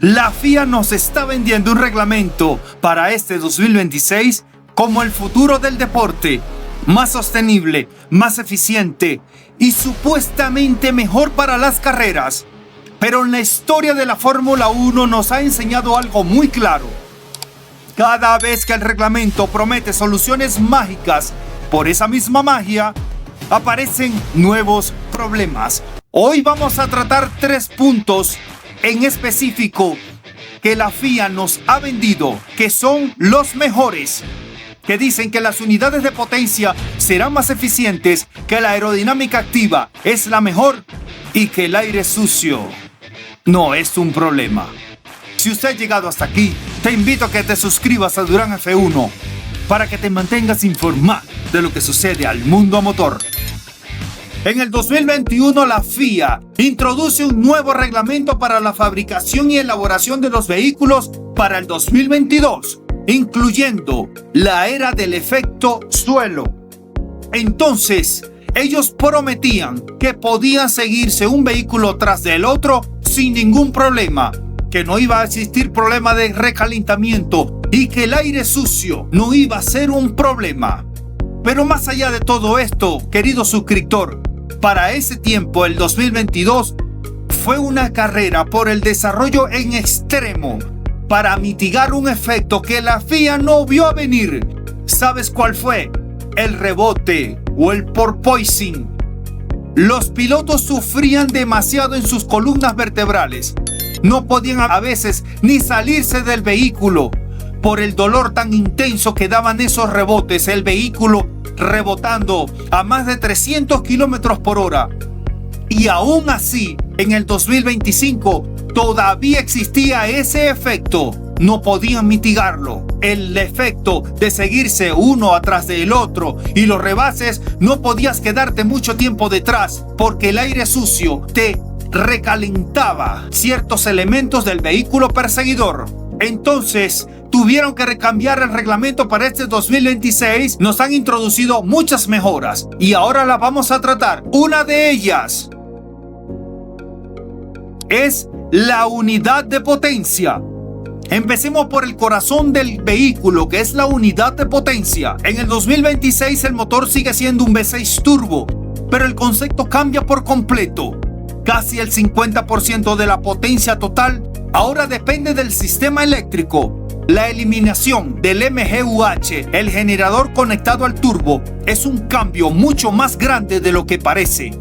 La FIA nos está vendiendo un reglamento para este 2026 como el futuro del deporte, más sostenible, más eficiente y supuestamente mejor para las carreras. Pero en la historia de la Fórmula 1 nos ha enseñado algo muy claro. Cada vez que el reglamento promete soluciones mágicas, por esa misma magia, aparecen nuevos problemas. Hoy vamos a tratar 3 puntos en específico que la FIA nos ha vendido, que son los mejores, que dicen que las unidades de potencia serán más eficientes, que la aerodinámica activa es la mejor y que el aire sucio no es un problema. Si usted ha llegado hasta aquí, te invito a que te suscribas a Durán F1 para que te mantengas informado de lo que sucede al mundo motor. En el 2021, la FIA introduce un nuevo reglamento para la fabricación y elaboración de los vehículos para el 2022, incluyendo la era del efecto suelo. Entonces, ellos prometían que podían seguirse un vehículo tras del otro sin ningún problema, que no iba a existir problema de recalentamiento y que el aire sucio no iba a ser un problema. Pero más allá de todo esto, querido suscriptor, para ese tiempo, el 2022, fue una carrera por el desarrollo en extremo para mitigar un efecto que la FIA no vio a venir. ¿Sabes cuál fue? El rebote o el porpoising. Los pilotos sufrían demasiado en sus columnas vertebrales. No podían a veces ni salirse del vehículo por el dolor tan intenso que daban esos rebotes, el vehículo rebotando a más de 300 kilómetros por hora. Y aún así, en el 2025 todavía existía ese efecto. No podían mitigarlo. El efecto de seguirse uno atrás del otro y los rebases, no podías quedarte mucho tiempo detrás porque el aire sucio te recalentaba ciertos elementos del vehículo perseguidor. Entonces, tuvieron que recambiar el reglamento para este 2026. Nos han introducido muchas mejoras y ahora las vamos a tratar. Una de ellas es la unidad de potencia. Empecemos por el corazón del vehículo, que es la unidad de potencia. En el 2026 el motor sigue siendo un V6 turbo, pero el concepto cambia por completo. Casi el 50% de la potencia total ahora depende del sistema eléctrico. La eliminación del MGUH, el generador conectado al turbo, es un cambio mucho más grande de lo que parece.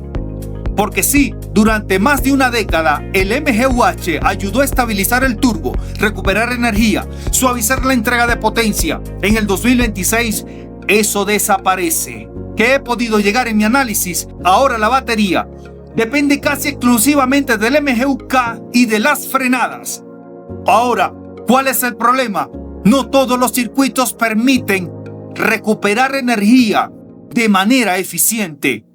Porque sí, durante más de una década, el MGUH ayudó a estabilizar el turbo, recuperar energía, suavizar la entrega de potencia. En el 2026, eso desaparece. ¿Qué he podido llegar en mi análisis? Ahora la batería depende casi exclusivamente del MGUK y de las frenadas. Ahora, ¿cuál es el problema? No todos los circuitos permiten recuperar energía de manera eficiente.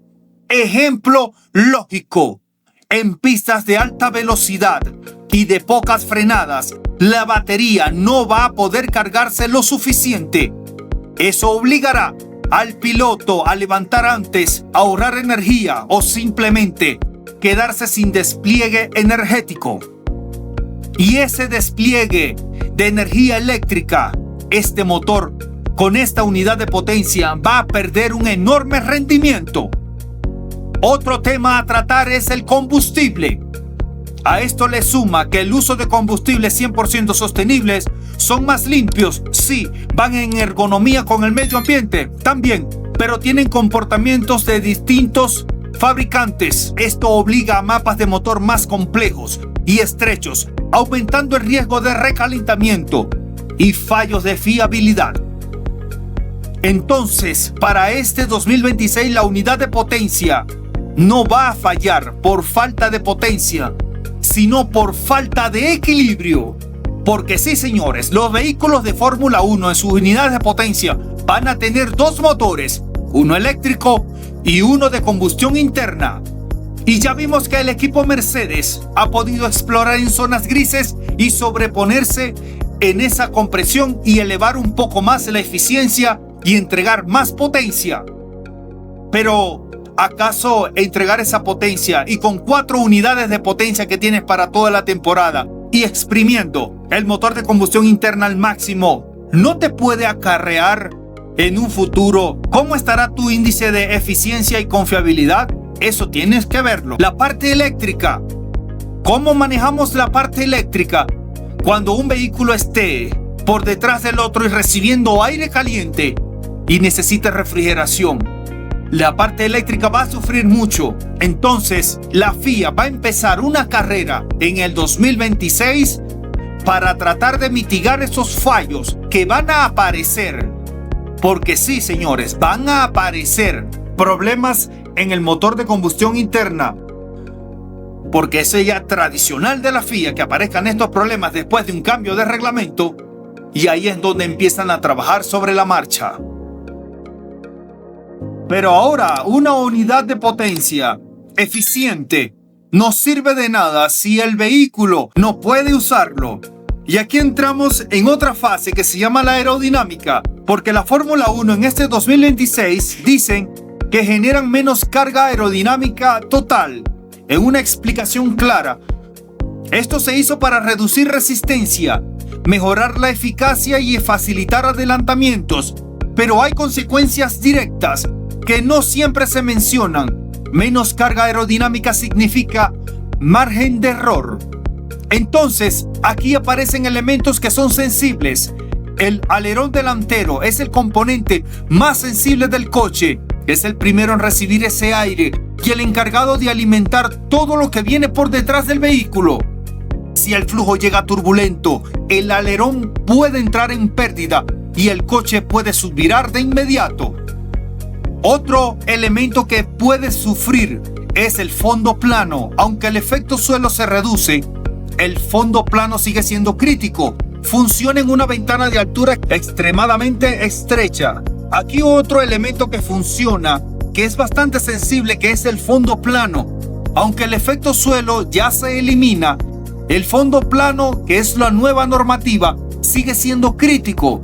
Ejemplo lógico: en pistas de alta velocidad y de pocas frenadas, la batería no va a poder cargarse lo suficiente. Eso obligará al piloto a levantar antes, a ahorrar energía o simplemente quedarse sin despliegue energético. Y ese despliegue de energía eléctrica, este motor con esta unidad de potencia va a perder un enorme rendimiento. Otro tema a tratar es el combustible. A esto le suma que el uso de combustibles 100% sostenibles son más limpios, sí, van en ergonomía con el medio ambiente, también, pero tienen comportamientos de distintos fabricantes. Esto obliga a mapas de motor más complejos y estrechos, aumentando el riesgo de recalentamiento y fallos de fiabilidad. Entonces, para este 2026 la unidad de potencia no va a fallar por falta de potencia, sino por falta de equilibrio. Porque sí, señores, los vehículos de Fórmula 1 en sus unidades de potencia van a tener 2 motores, uno eléctrico y uno de combustión interna. Y ya vimos que el equipo Mercedes ha podido explorar en zonas grises y sobreponerse en esa compresión y elevar un poco más la eficiencia y entregar más potencia. Pero ¿acaso entregar esa potencia y con 4 unidades de potencia que tienes para toda la temporada y exprimiendo el motor de combustión interna al máximo no te puede acarrear en un futuro cómo estará tu índice de eficiencia y confiabilidad. Eso tienes que verlo. La parte eléctrica. ¿Cómo manejamos la parte eléctrica? Cuando un vehículo esté por detrás del otro y recibiendo aire caliente y necesita refrigeración, la parte eléctrica va a sufrir mucho. Entonces, la FIA va a empezar una carrera en el 2026 para tratar de mitigar esos fallos que van a aparecer. Porque sí, señores, van a aparecer problemas en el motor de combustión interna. Porque es ya tradicional de la FIA que aparezcan estos problemas después de un cambio de reglamento. Y ahí es donde empiezan a trabajar sobre la marcha. Pero ahora, una unidad de potencia eficiente no sirve de nada si el vehículo no puede usarlo. Y aquí entramos en otra fase que se llama la aerodinámica, porque la Fórmula 1 en este 2026 dicen que generan menos carga aerodinámica total. En una explicación clara, esto se hizo para reducir resistencia, mejorar la eficacia y facilitar adelantamientos, pero hay consecuencias directas que no siempre se mencionan. Menos carga aerodinámica significa margen de error. Entonces, aquí aparecen elementos que son sensibles. El alerón delantero es el componente más sensible del coche. Es el primero en recibir ese aire y el encargado de alimentar todo lo que viene por detrás del vehículo. Si el flujo llega turbulento, el alerón puede entrar en pérdida y el coche puede subvirar de inmediato. Otro elemento que puede sufrir es el fondo plano. Aunque el efecto suelo se reduce, el fondo plano sigue siendo crítico. Funciona en una ventana de altura extremadamente estrecha. Aquí otro elemento que funciona, que es bastante sensible, que es el fondo plano. Aunque el efecto suelo ya se elimina, el fondo plano, que es la nueva normativa, sigue siendo crítico,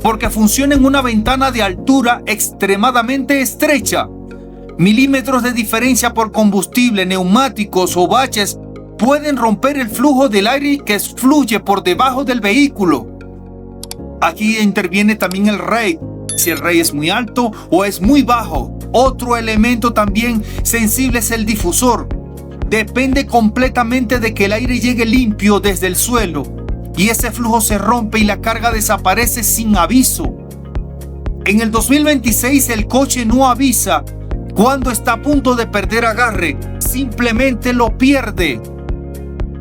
porque funciona en una ventana de altura extremadamente estrecha. Milímetros de diferencia por combustible, neumáticos o baches pueden romper el flujo del aire que fluye por debajo del vehículo. Aquí interviene también el rate, si el rate es muy alto o es muy bajo. Otro elemento también sensible es el difusor. Depende completamente de que el aire llegue limpio desde el suelo, y ese flujo se rompe y la carga desaparece sin aviso. En el 2026 el coche no avisa cuando está a punto de perder agarre, simplemente lo pierde.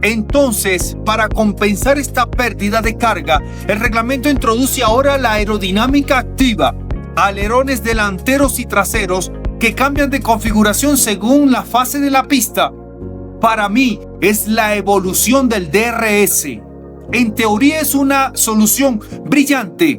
Entonces, para compensar esta pérdida de carga, el reglamento introduce ahora la aerodinámica activa, alerones delanteros y traseros que cambian de configuración según la fase de la pista. Para mí es la evolución del DRS. En teoría es una solución brillante,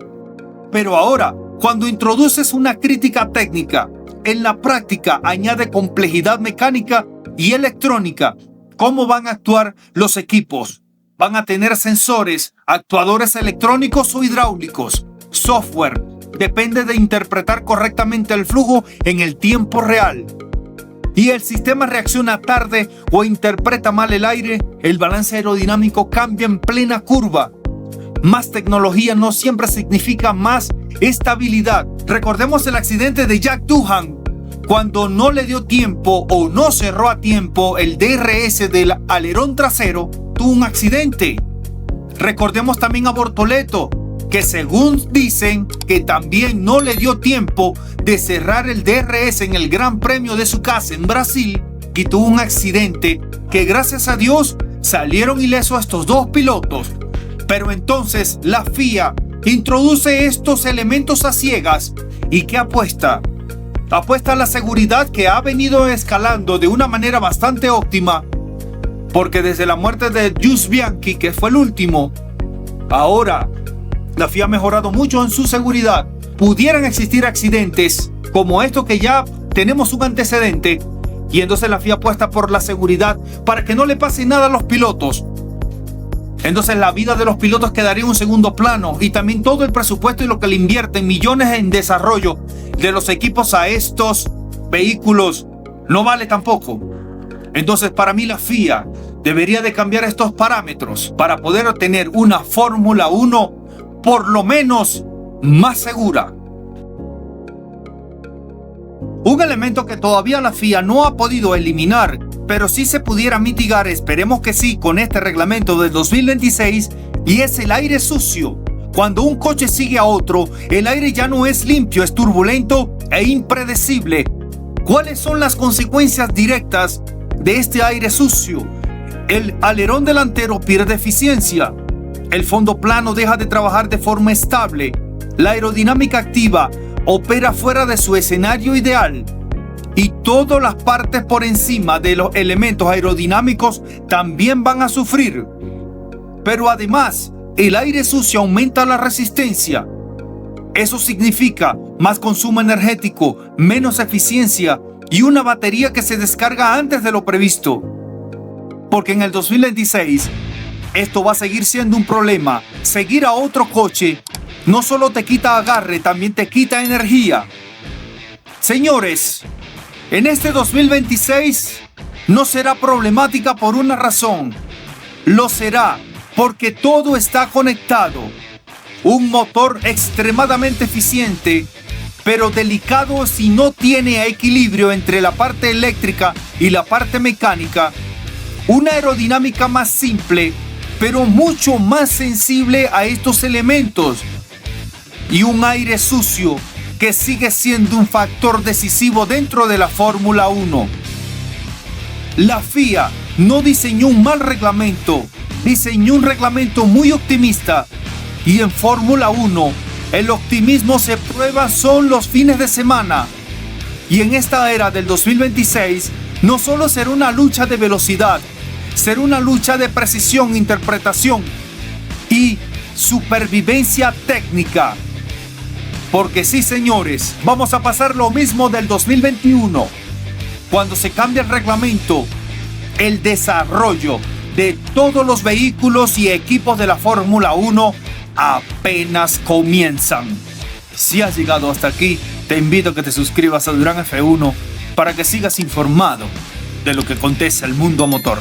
pero ahora, cuando introduces una crítica técnica, en la práctica añade complejidad mecánica y electrónica. ¿Cómo van a actuar los equipos? ¿Van a tener sensores, actuadores electrónicos o hidráulicos? Software. Depende de interpretar correctamente el flujo en el tiempo real. Y el sistema reacciona tarde o interpreta mal el aire, el balance aerodinámico cambia en plena curva. Más tecnología no siempre significa más estabilidad. Recordemos el accidente de Jack Doohan, cuando no le dio tiempo o no cerró a tiempo el DRS del alerón trasero, tuvo un accidente. Recordemos también a Bortoleto, que según dicen que también no le dio tiempo de cerrar el DRS en el Gran Premio de su casa en Brasil y tuvo un accidente que gracias a Dios salieron ilesos estos dos pilotos. Pero entonces la FIA introduce estos elementos a ciegas y ¿qué apuesta? Apuesta a la seguridad, que ha venido escalando de una manera bastante óptima, porque desde la muerte de Jules Bianchi, que fue el último, ahora la FIA ha mejorado mucho en su seguridad. Pudieran existir accidentes como esto que ya tenemos un antecedente, y entonces la FIA apuesta por la seguridad para que no le pase nada a los pilotos. Entonces la vida de los pilotos quedaría en un segundo plano, y también todo el presupuesto y lo que le invierten millones en desarrollo de los equipos a estos vehículos no vale tampoco. Entonces, para mí la FIA debería de cambiar estos parámetros para poder obtener una Fórmula 1 por lo menos más segura. Un elemento que todavía la FIA no ha podido eliminar, pero sí se pudiera mitigar, esperemos que sí, con este reglamento del 2026, y es el aire sucio. Cuando un coche sigue a otro, el aire ya no es limpio, es turbulento e impredecible. ¿Cuáles son las consecuencias directas de este aire sucio? El alerón delantero pierde eficiencia, el fondo plano deja de trabajar de forma estable, la aerodinámica activa opera fuera de su escenario ideal y todas las partes por encima de los elementos aerodinámicos también van a sufrir. Pero además, el aire sucio aumenta la resistencia. Eso significa más consumo energético, menos eficiencia y una batería que se descarga antes de lo previsto. Porque en el 2026 esto va a seguir siendo un problema. Seguir a otro coche no solo te quita agarre, también te quita energía. Señores, en este 2026 no será problemática por una razón. Lo será porque todo está conectado. Un motor extremadamente eficiente, pero delicado si no tiene equilibrio entre la parte eléctrica y la parte mecánica. Una aerodinámica más simple, pero mucho más sensible a estos elementos. Y un aire sucio que sigue siendo un factor decisivo dentro de la Fórmula 1. La FIA no diseñó un mal reglamento, diseñó un reglamento muy optimista. Y en Fórmula 1, el optimismo se prueba son los fines de semana. Y en esta era del 2026, no solo será una lucha de velocidad, será una lucha de precisión, interpretación y supervivencia técnica. Porque sí, señores, vamos a pasar lo mismo del 2021. Cuando se cambia el reglamento, el desarrollo de todos los vehículos y equipos de la Fórmula 1 apenas comienzan. Si has llegado hasta aquí, te invito a que te suscribas a Durán F1 para que sigas informado de lo que acontece al mundo motor.